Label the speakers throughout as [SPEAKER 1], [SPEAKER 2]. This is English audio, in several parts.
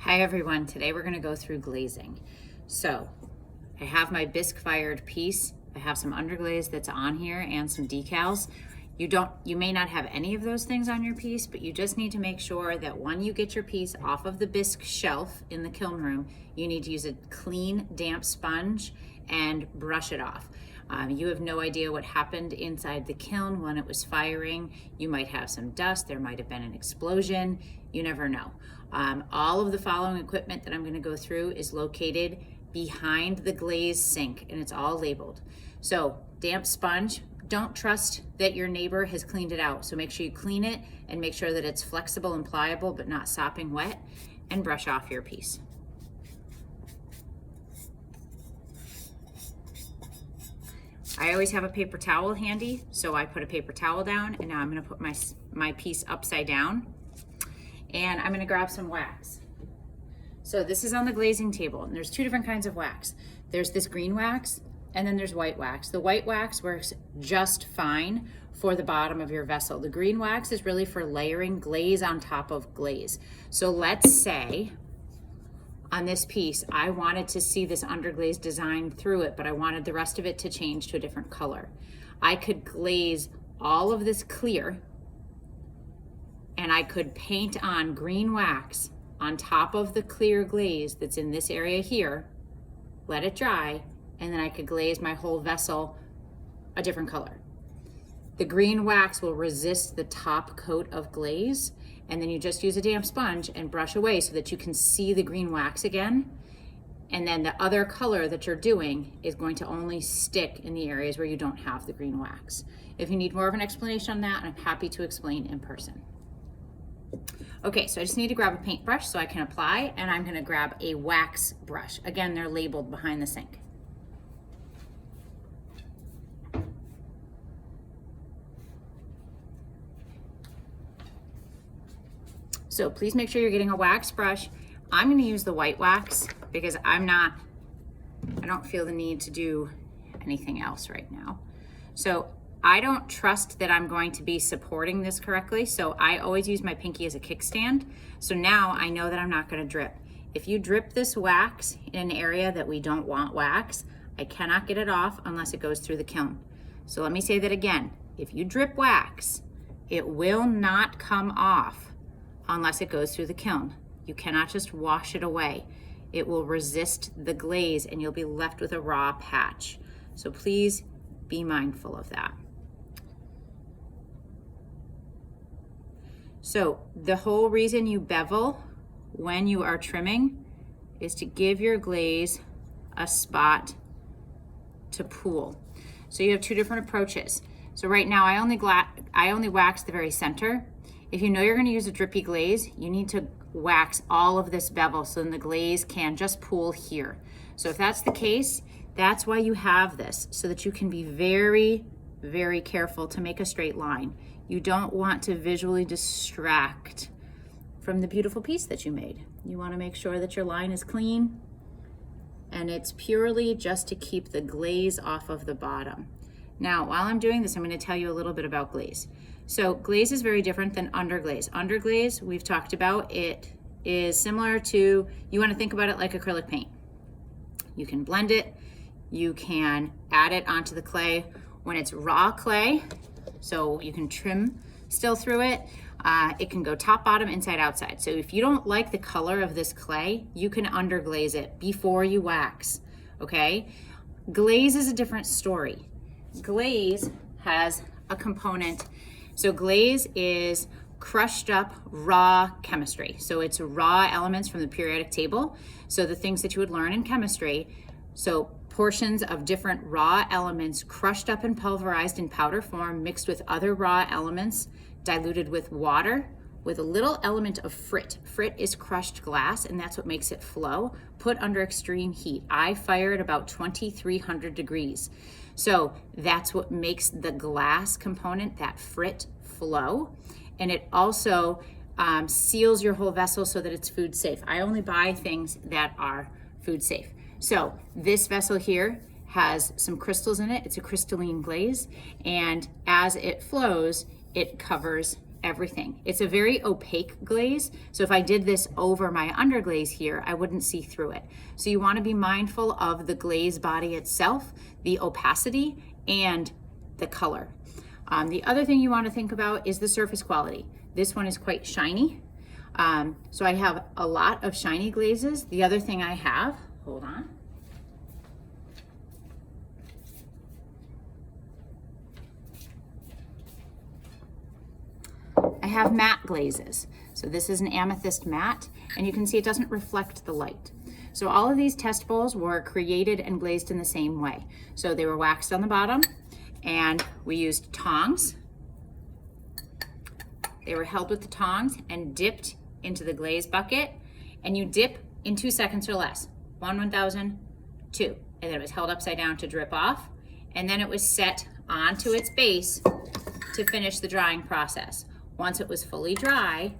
[SPEAKER 1] Hi everyone, today we're going to go through glazing. So I have my bisque fired piece. I have some underglaze that's on here and some decals. You may not have any of those things on your piece, but you just need to make sure that when you get your piece off of the bisque shelf in the kiln room, you need to use a clean, damp sponge and brush it off. You have no idea what happened inside the kiln when it was firing. You might have some dust, there might have been an explosion, you never know. All of the following equipment that I'm going to go through is located behind the glaze sink, and it's all labeled. So damp sponge, don't trust that your neighbor has cleaned it out, so make sure you clean it and make sure that it's flexible and pliable but not sopping wet, and brush off your piece. I always have a paper towel handy, so I put a paper towel down, and now I'm going to put my piece upside down, and I'm going to grab some wax. So this is on the glazing table, and there's two different kinds of wax. There's this green wax, and then there's white wax. The white wax works just fine for the bottom of your vessel. The green wax is really for layering glaze on top of glaze. So let's say on this piece, I wanted to see this underglaze design through it, but I wanted the rest of it to change to a different color. I could glaze all of this clear, and I could paint on green wax on top of the clear glaze that's in this area here, let it dry, and then I could glaze my whole vessel a different color. The green wax will resist the top coat of glaze, and then you just use a damp sponge and brush away so that you can see the green wax again. And then the other color that you're doing is going to only stick in the areas where you don't have the green wax. If you need more of an explanation on that, I'm happy to explain in person. Okay, so I just need to grab a paintbrush so I can apply, and I'm going to grab a wax brush. Again, they're labeled behind the sink. So please make sure you're getting a wax brush. I'm going to use the white wax because I don't feel the need to do anything else right now. So I don't trust that I'm going to be supporting this correctly, so I always use my pinky as a kickstand. So now I know that I'm not going to drip. If you drip this wax in an area that we don't want wax, I cannot get it off unless it goes through the kiln. So let me say that again. If you drip wax, it will not come off unless it goes through the kiln. You cannot just wash it away. It will resist the glaze and you'll be left with a raw patch. So please be mindful of that. So the whole reason you bevel when you are trimming is to give your glaze a spot to pool. So you have two different approaches. So right now I only wax the very center. If you know you're going to use a drippy glaze, you need to wax all of this bevel so then the glaze can just pool here. So if that's the case, that's why you have this, so that you can be very, very careful to make a straight line. You don't want to visually distract from the beautiful piece that you made. You want to make sure that your line is clean, and it's purely just to keep the glaze off of the bottom. Now, while I'm doing this, I'm going to tell you a little bit about glaze. So glaze is very different than underglaze. Underglaze, we've talked about, it is similar to, you want to think about it like acrylic paint. You can blend it, you can add it onto the clay when it's raw clay, so you can trim still through it. It can go top, bottom, inside, outside. So if you don't like the color of this clay, you can underglaze it before you wax, okay? Glaze is a different story. Glaze has a component. So glaze is crushed up raw chemistry. So it's raw elements from the periodic table. So the things that you would learn in chemistry. So portions of different raw elements crushed up and pulverized in powder form, mixed with other raw elements, diluted with water, with a little element of frit. Frit is crushed glass, and that's what makes it flow, put under extreme heat. I fire at about 2,300 degrees. So that's what makes the glass component, that frit, flow. And it also seals your whole vessel so that it's food safe. I only buy things that are food safe. So this vessel here has some crystals in it. It's a crystalline glaze, and as it flows, it covers everything. It's a very opaque glaze. So if I did this over my underglaze here, I wouldn't see through it. So you want to be mindful of the glaze body itself, the opacity, and the color. The other thing you want to think about is the surface quality. This one is quite shiny. So I have a lot of shiny glazes. The other thing I have, hold on. I have matte glazes. So this is an amethyst matte, and you can see it doesn't reflect the light. So all of these test bowls were created and glazed in the same way. So they were waxed on the bottom, and we used tongs. They were held with the tongs and dipped into the glaze bucket, and you dip in 2 seconds or less. 1, 1,000, 2. And then it was held upside down to drip off, and then it was set onto its base to finish the drying process. Once it was fully dry,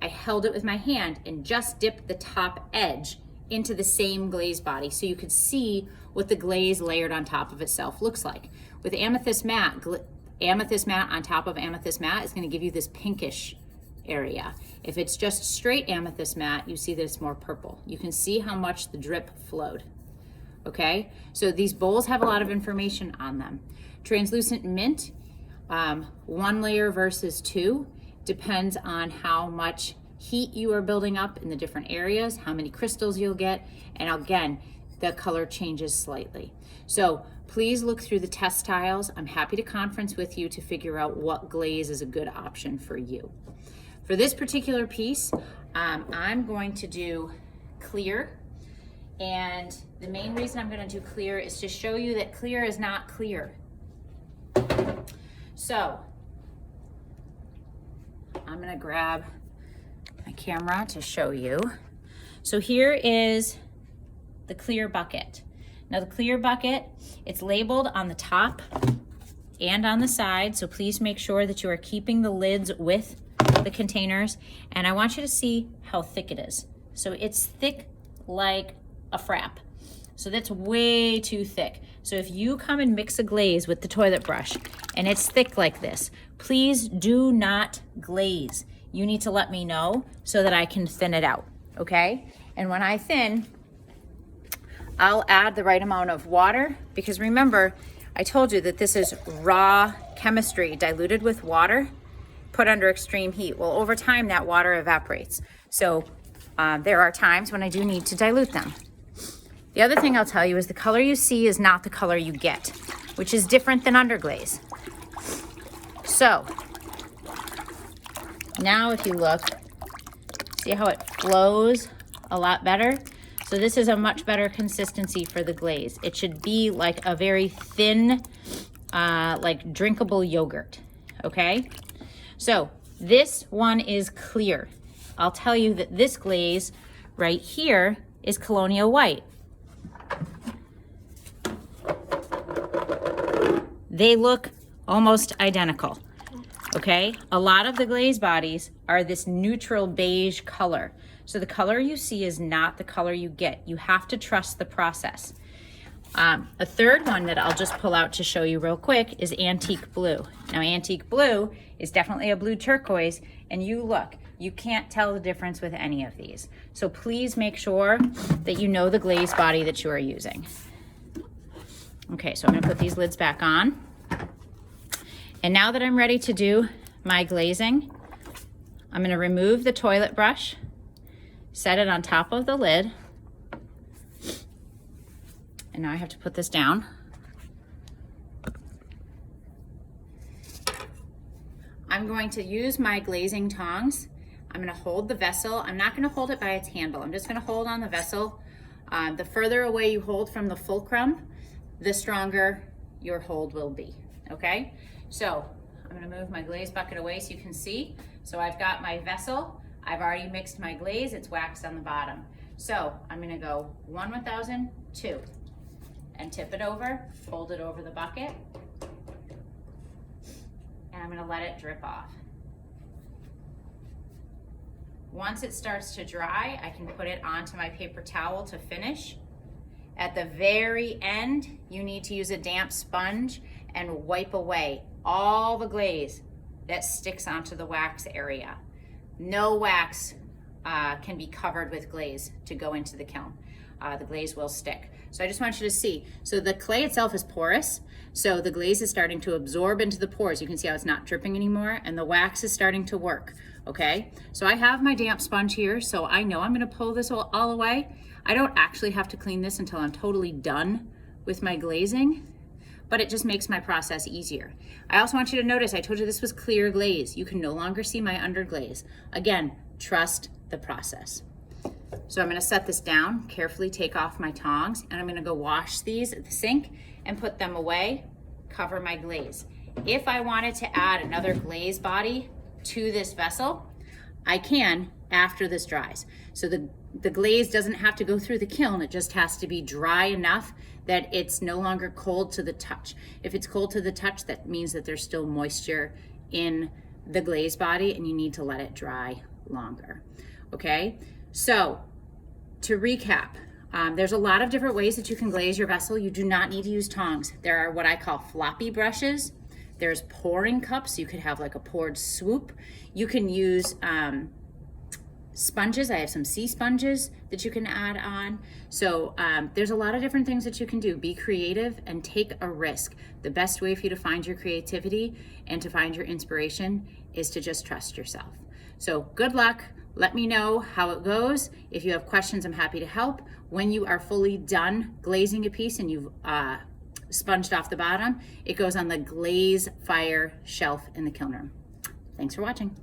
[SPEAKER 1] I held it with my hand and just dipped the top edge into the same glaze body so you could see what the glaze layered on top of itself looks like. With amethyst matte on top of amethyst matte is going to give you this pinkish area. If it's just straight amethyst matte, you see that it's more purple. You can see how much the drip flowed. Okay, so these bowls have a lot of information on them. Translucent mint, 1 layer versus 2 depends on how much heat you are building up in the different areas, how many crystals you'll get, and again, the color changes slightly. So please look through the test tiles. I'm happy to conference with you to figure out what glaze is a good option for you. For this particular piece, I'm going to do clear. And the main reason I'm going to do clear is to show you that clear is not clear. So I'm going to grab my camera to show you. So here is the clear bucket. Now the clear bucket, it's labeled on the top and on the side, so please make sure that you are keeping the lids with the containers. And I want you to see how thick it is. So it's thick like a frap. So that's way too thick. So if you come and mix a glaze with the toilet brush and it's thick like this, please do not glaze. You need to let me know so that I can thin it out, okay? And when I thin, I'll add the right amount of water, because remember, I told you that this is raw chemistry diluted with water, put under extreme heat. Well, over time, that water evaporates. So there are times when I do need to dilute them. The other thing I'll tell you is the color you see is not the color you get, which is different than underglaze. So now if you look, see how it flows a lot better? So this is a much better consistency for the glaze. It should be like a very thin, like drinkable yogurt, okay? So this one is clear. I'll tell you that this glaze right here is Colonial White. They look almost identical, okay? A lot of the glaze bodies are this neutral beige color. So the color you see is not the color you get. You have to trust the process. A third one that I'll just pull out to show you real quick is Antique Blue. Now Antique Blue is definitely a blue turquoise, and you look, you can't tell the difference with any of these. So please make sure that you know the glaze body that you are using. Okay, so I'm gonna put these lids back on. And now that I'm ready to do my glazing, I'm gonna remove the toilet brush, set it on top of the lid, and now I have to put this down. I'm going to use my glazing tongs. I'm gonna hold the vessel. I'm not gonna hold it by its handle. I'm just gonna hold on the vessel. The further away you hold from the fulcrum, the stronger your hold will be, okay? So I'm gonna move my glaze bucket away so you can see. So I've got my vessel. I've already mixed my glaze. It's waxed on the bottom. So I'm gonna go 1, 1,000, 2, and tip it over, fold it over the bucket, and I'm gonna let it drip off. Once it starts to dry, I can put it onto my paper towel to finish. At the very end, you need to use a damp sponge and wipe away all the glaze that sticks onto the wax area. No wax can be covered with glaze to go into the kiln. The glaze will stick. So I just want you to see. So the clay itself is porous. So the glaze is starting to absorb into the pores. You can see how it's not dripping anymore, and the wax is starting to work, okay? So I have my damp sponge here, so I know I'm gonna pull this all away. I don't actually have to clean this until I'm totally done with my glazing, but it just makes my process easier. I also want you to notice, I told you this was clear glaze. You can no longer see my underglaze. Again, trust the process. So I'm gonna set this down, carefully take off my tongs, and I'm gonna go wash these at the sink and put them away, cover my glaze. If I wanted to add another glaze body to this vessel, I can after this dries. So the glaze doesn't have to go through the kiln, it just has to be dry enough that it's no longer cold to the touch. If it's cold to the touch, that means that there's still moisture in the glaze body and you need to let it dry longer, okay? So to recap, there's a lot of different ways that you can glaze your vessel. You do not need to use tongs. There are what I call floppy brushes. There's pouring cups. You could have like a poured swoop. You can use sponges. I have some sea sponges that you can add on. So there's a lot of different things that you can do. Be creative and take a risk. The best way for you to find your creativity and to find your inspiration is to just trust yourself. So good luck. Let me know how it goes. If you have questions, I'm happy to help. When you are fully done glazing a piece and you've sponged off the bottom, it goes on the glaze fire shelf in the kiln room. Thanks for watching.